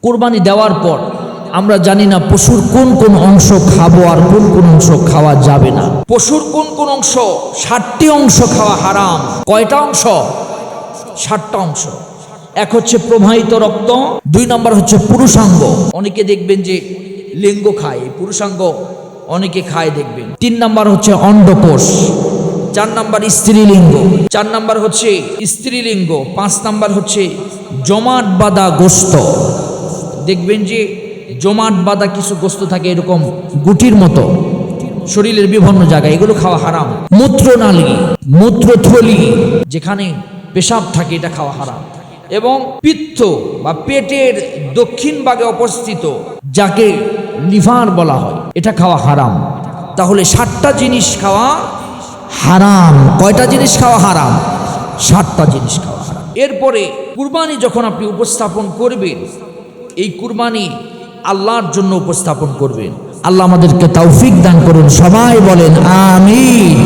কুরবানি দেওয়ার পর আমরা জানি না পশুর কোন কোন অংশ খাবো আর কোন কোন অংশ খাওয়া যাবে না। পশুর কোন কোন অংশ, 60টি অংশ খাওয়া হারাম। কয়টা অংশ? 60টা অংশ। এক হচ্ছে প্রবাহিত রক্ত, 2 নম্বর হচ্ছে পুরুষাঙ্গ। অনেকে দেখবেন যে লিঙ্গ খায়, পুরুষাঙ্গ অনেকে খায় দেখবেন। 3 নম্বর হচ্ছে অন্ডকোষ, 4 নম্বর স্ত্রীলিঙ্গ, 4 নম্বর হচ্ছে স্ত্রীলিঙ্গ, 5 নম্বর হচ্ছে জমাট বাঁধা গোস্ত। দেখবেন যে জমাট বাঁধা কিছু গোস্ত থাকে এরকম গুটির মতো শরীরের বিভিন্ন জায়গায়, এগুলো খাওয়া হারাম। মূত্রনালী, মূত্রথলি, যেখানে পেশাব থাকে, এটা খাওয়া হারাম। এবং পিত্ত বা পেটের দক্ষিণ ভাগে অবস্থিত, যাকে লিভার বলা হয়, এটা খাওয়া হারাম। তাহলে 60টা জিনিস খাওয়া হারাম। কয়টা জিনিস খাওয়া হারাম? 60টা জিনিস খাওয়া হারাম। এরপরে কুরবানি যখন আপনি উপস্থাপন করবেন, এই কুরবানি আল্লাহর জন্য উপস্থাপন করবেন। আল্লাহ আমাদেরকে তৌফিক দান করুন। সবাই বলেন আমিন।